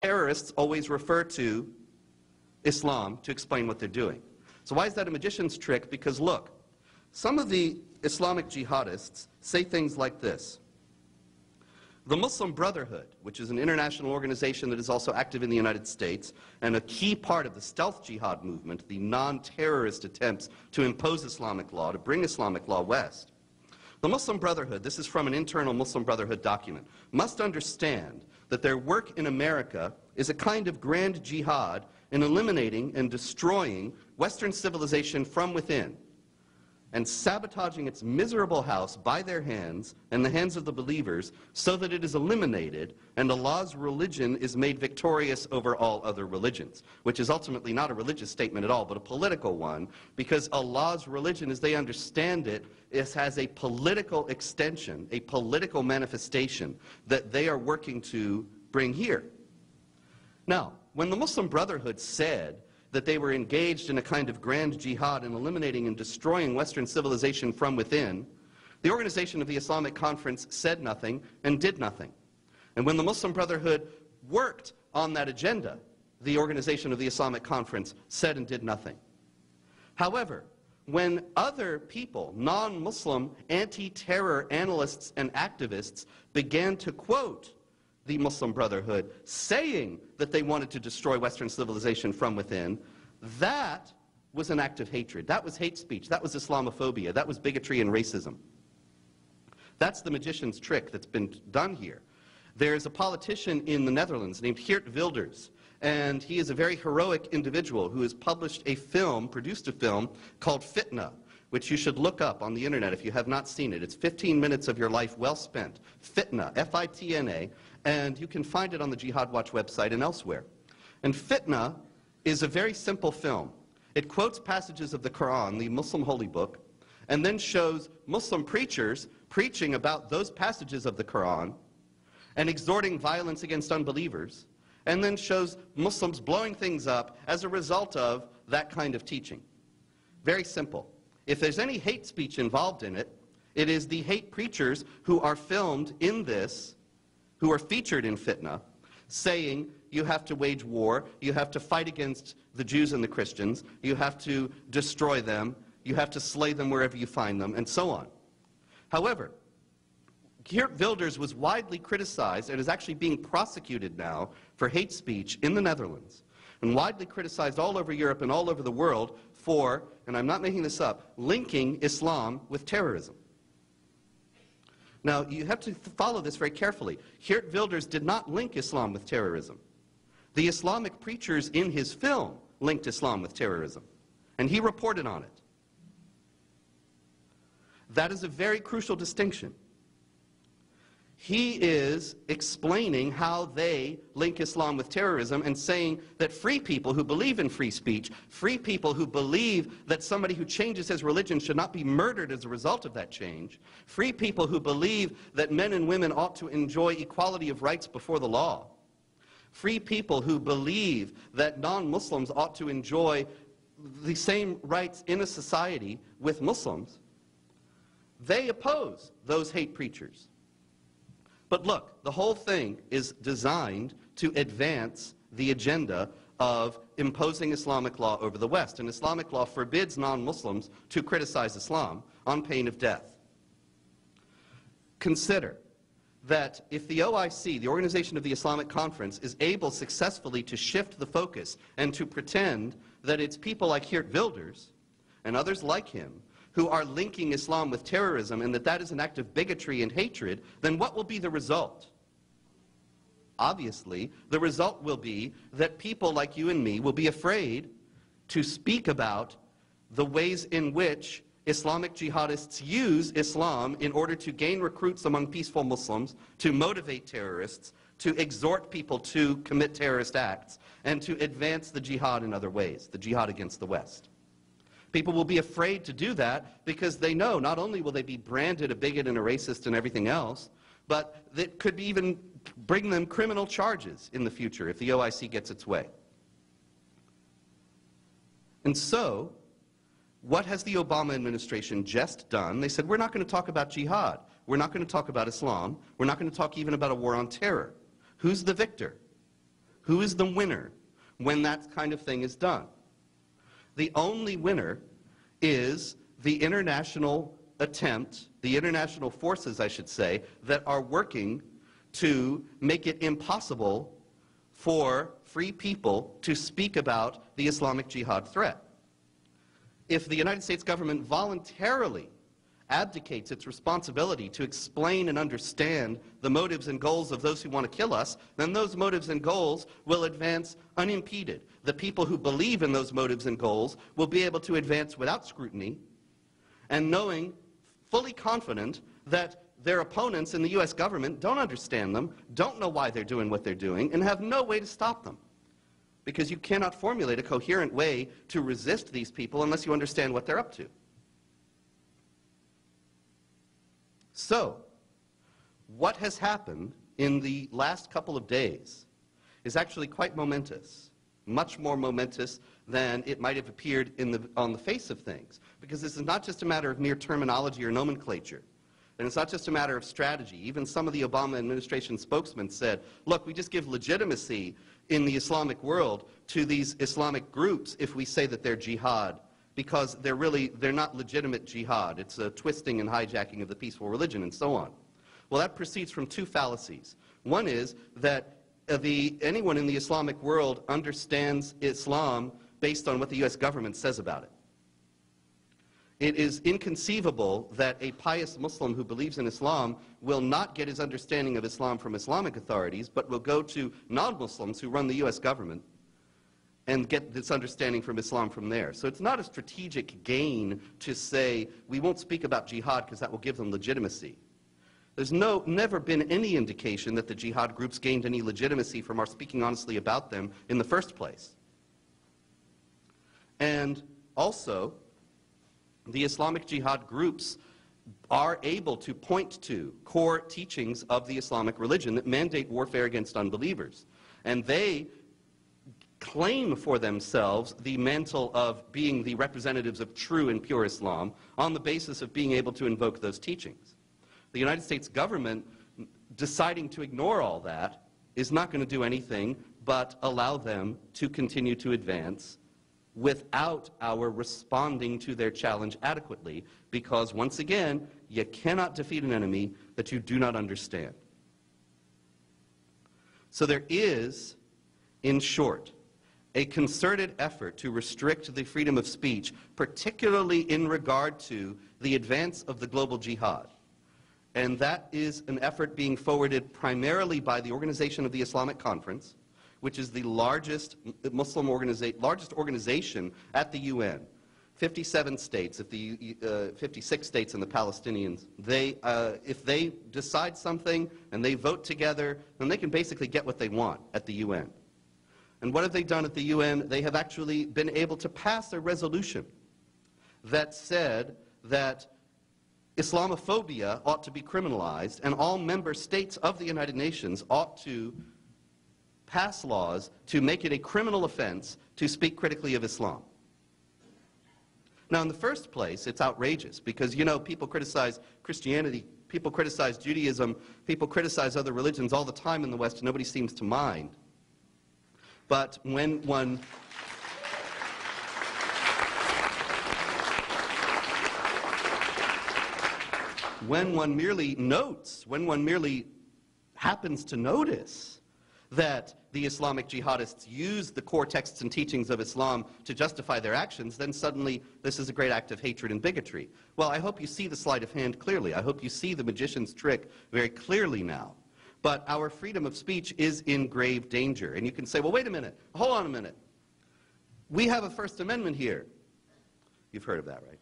terrorists always refer to Islam to explain what they're doing. So why is that a magician's trick? Because look, some of the Islamic jihadists say things like this. The Muslim Brotherhood, which is an international organization that is also active in the United States and a key part of the stealth jihad movement, the non-terrorist attempts to impose Islamic law, to bring Islamic law west. The Muslim Brotherhood, this is from an internal Muslim Brotherhood document, must understand that their work in America is a kind of grand jihad in eliminating and destroying Western civilization from within and sabotaging its miserable house by their hands and the hands of the believers so that it is eliminated and Allah's religion is made victorious over all other religions, which is ultimately not a religious statement at all, but a political one, because Allah's religion, as they understand it, has a political extension, a political manifestation that they are working to bring here. Now, when the Muslim Brotherhood said that they were engaged in a kind of grand jihad in eliminating and destroying Western civilization from within, the Organization of the Islamic Conference said nothing and did nothing. And when the Muslim Brotherhood worked on that agenda, the Organization of the Islamic Conference said and did nothing. However, when other people, non-Muslim anti-terror analysts and activists, began to quote the Muslim Brotherhood saying that they wanted to destroy Western civilization from within, that was an act of hatred. That was hate speech. That was Islamophobia. That was bigotry and racism. That's the magician's trick that's been done here. There's a politician in the Netherlands named Geert Wilders, and he is a very heroic individual who has published a film, produced a film called Fitna, which you should look up on the internet if you have not seen it. It's 15 minutes of your life well spent. Fitna, F-I-T-N-A, and you can find it on the Jihad Watch website and elsewhere. And Fitna is a very simple film. It quotes passages of the Quran, the Muslim holy book, and then shows Muslim preachers preaching about those passages of the Quran and exhorting violence against unbelievers, and then shows Muslims blowing things up as a result of that kind of teaching. Very simple. If there's any hate speech involved in it, it is the hate preachers who are filmed in this, who are featured in Fitna, saying you have to wage war, you have to fight against the Jews and the Christians, you have to destroy them, you have to slay them wherever you find them, and so on. However, Geert Wilders was widely criticized and is actually being prosecuted now for hate speech in the Netherlands, and widely criticized all over Europe and all over the world for, and I'm not making this up, linking Islam with terrorism. Now, you have to follow this very carefully. Geert Wilders did not link Islam with terrorism. The Islamic preachers in his film linked Islam with terrorism, and he reported on it. That is a very crucial distinction. He is explaining how they link Islam with terrorism and saying that free people who believe in free speech, free people who believe that somebody who changes his religion should not be murdered as a result of that change, free people who believe that men and women ought to enjoy equality of rights before the law, free people who believe that non-Muslims ought to enjoy the same rights in a society with Muslims, they oppose those hate preachers. But look, the whole thing is designed to advance the agenda of imposing Islamic law over the West. And Islamic law forbids non-Muslims to criticize Islam on pain of death. Consider that if the OIC, the Organization of the Islamic Conference, is able successfully to shift the focus and to pretend that it's people like Geert Wilders and others like him who are linking Islam with terrorism and that that is an act of bigotry and hatred, then what will be the result? Obviously, the result will be that people like you and me will be afraid to speak about the ways in which Islamic jihadists use Islam in order to gain recruits among peaceful Muslims, to motivate terrorists, to exhort people to commit terrorist acts, and to advance the jihad in other ways, the jihad against the West. People will be afraid to do that because they know not only will they be branded a bigot and a racist and everything else, but that could even bring them criminal charges in the future if the OIC gets its way. And so, what has the Obama administration just done? They said, we're not going to talk about jihad. We're not going to talk about Islam. We're not going to talk even about a war on terror. Who's the victor? Who is the winner when that kind of thing is done? The only winner is the international attempt, the international forces, I should say, that are working to make it impossible for free people to speak about the Islamic Jihad threat. If the United States government voluntarily abdicates its responsibility to explain and understand the motives and goals of those who want to kill us, then those motives and goals will advance unimpeded. The people who believe in those motives and goals will be able to advance without scrutiny and knowing, fully confident, that their opponents in the U.S. government don't understand them, don't know why they're doing what they're doing, and have no way to stop them. Because you cannot formulate a coherent way to resist these people unless you understand what they're up to. So, what has happened in the last couple of days is actually quite momentous, much more momentous than it might have appeared on the face of things. Because this is not just a matter of mere terminology or nomenclature. And it's not just a matter of strategy. Even some of the Obama administration spokesmen said, look, we just give legitimacy in the Islamic world to these Islamic groups if we say that they're jihad, because they're not legitimate jihad. It's a twisting and hijacking of the peaceful religion and so on. Well, that proceeds from two fallacies. One is that anyone in the Islamic world understands Islam based on what the U.S. government says about it. It is inconceivable that a pious Muslim who believes in Islam will not get his understanding of Islam from Islamic authorities, but will go to non-Muslims who run the U.S. government and get this understanding from Islam from there. So it's not a strategic gain to say, we won't speak about jihad because that will give them legitimacy. There's never been any indication that the jihad groups gained any legitimacy from our speaking honestly about them in the first place. And also, the Islamic Jihad groups are able to point to core teachings of the Islamic religion that mandate warfare against unbelievers. And they claim for themselves the mantle of being the representatives of true and pure Islam on the basis of being able to invoke those teachings. The United States government deciding to ignore all that is not going to do anything but allow them to continue to advance without our responding to their challenge adequately, because once again, you cannot defeat an enemy that you do not understand. So there is, in short, a concerted effort to restrict the freedom of speech, particularly in regard to the advance of the global jihad. And that is an effort being forwarded primarily by the Organization of the Islamic Conference, which is the largest largest organization at the UN. 57 states, 56 states and the Palestinians, if they decide something and they vote together, then they can basically get what they want at the UN. And what have they done at the UN? They have actually been able to pass a resolution that said that Islamophobia ought to be criminalized, and all member states of the United Nations ought to pass laws to make it a criminal offense to speak critically of Islam. Now, in the first place, it's outrageous because, you know, people criticize Christianity, people criticize Judaism, people criticize other religions all the time in the West, and nobody seems to mind. But when one merely happens to notice that the Islamic jihadists use the core texts and teachings of Islam to justify their actions, then suddenly this is a great act of hatred and bigotry. Well, I hope you see the sleight of hand clearly. I hope you see the magician's trick very clearly now. But our freedom of speech is in grave danger. And you can say, well, wait a minute, hold on a minute. We have a First Amendment here. You've heard of that, right?